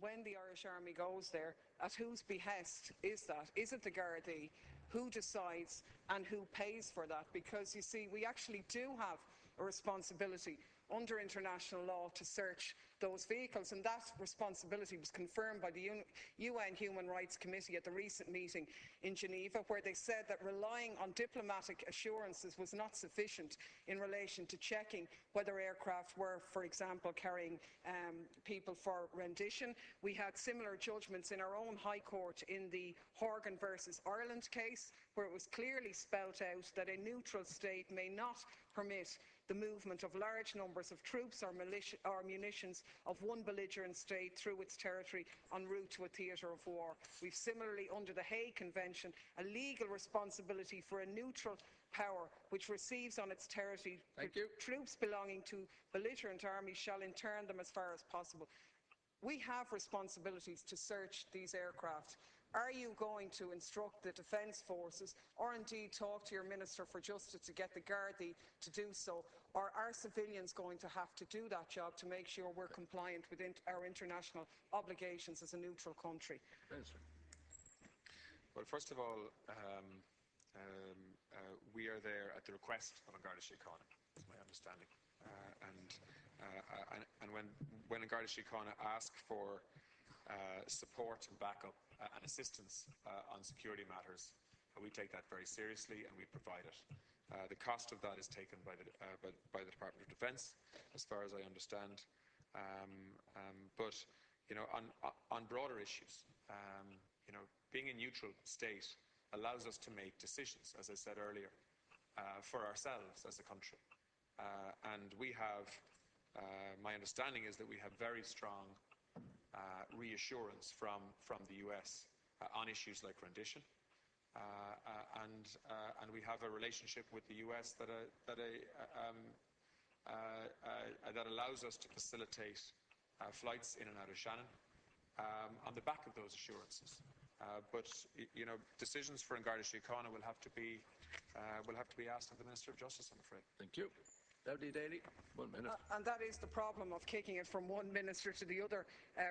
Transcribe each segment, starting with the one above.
when the Irish Army goes there, at whose behest is that? Is it the Gardaí? Who decides and who pays for that? Because, you see, we actually do have a responsibility under international law to search those vehicles, and that responsibility was confirmed by the UN Human Rights Committee at the recent meeting in Geneva, where they said that relying on diplomatic assurances was not sufficient in relation to checking whether aircraft were, for example, carrying people for rendition. We had similar judgments in our own High Court in the Horgan versus Ireland case, where it was clearly spelt out that a neutral state may not permit the movement of large numbers of troops or munitions of one belligerent state through its territory en route to a theatre of war. We've similarly, under the Hague Convention, a legal responsibility for a neutral power which receives on its territory troops belonging to belligerent armies shall intern them as far as possible. We have responsibilities to search these aircraft. Are you going to instruct the Defence Forces, or indeed talk to your Minister for Justice to get the Gardaí to do so, or are civilians going to have to do that job to make sure we're compliant with our international obligations as a neutral country? Well, first of all, we are there at the request of An Garda Síochána, is my understanding. And when An Garda Síochána ask for support and backup and assistance on security matters, we take that very seriously and we provide it. The cost of that is taken by the Department of Defence, as far as I understand. But on broader issues, being a neutral state allows us to make decisions, as I said earlier, for ourselves as a country. And we have, my understanding is that we have very strong reassurance from the US on issues like rendition, and we have a relationship with the US that allows us to facilitate flights in and out of Shannon on the back of those assurances. But decisions for An Garda Síochána will have to be asked of the Minister of Justice, I'm afraid. Thank you. Clare Daly, 1 minute. And that is the problem of kicking it from one minister to the other.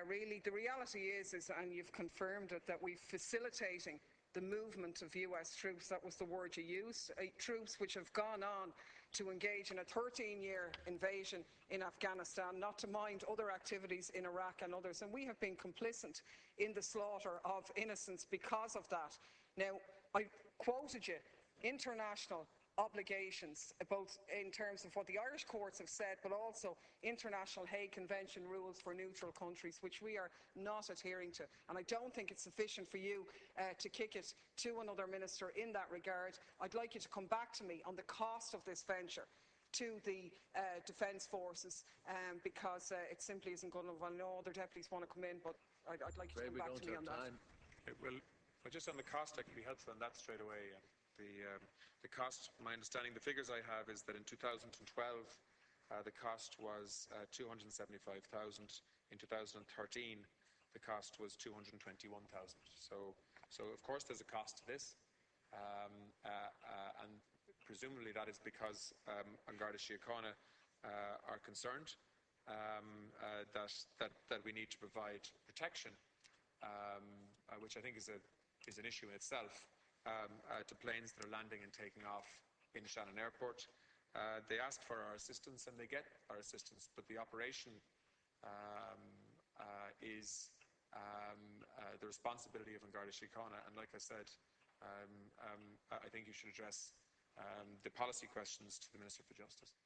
Really, the reality is, and you've confirmed it, that we're facilitating the movement of US troops. That was the word you used. Troops which have gone on to engage in a 13-year invasion in Afghanistan, not to mind other activities in Iraq and others. And we have been complicit in the slaughter of innocents because of that. Now, I quoted you international obligations, both in terms of what the Irish courts have said, but also international Hague Convention rules for neutral countries, which we are not adhering to. And I don't think it's sufficient for you to kick it to another minister in that regard. I'd like you to come back to me on the cost of this venture to the Defence Forces, because it simply isn't good enough. I know other deputies want to come in, but I'd like you to come back to me on that. Well, just on the cost, I can be helpful on that straight away. The cost, my understanding, the figures I have is that in 2012 the cost was 275,000. In 2013 the cost was 221,000. So of course there's a cost to this, and presumably that is because An Garda Síochána are concerned that we need to provide protection, which I think is an issue in itself, to planes that are landing and taking off in Shannon Airport. They ask for our assistance and they get our assistance, but the operation is the responsibility of An Garda Síochána. And like I said, I think you should address the policy questions to the Minister for Justice.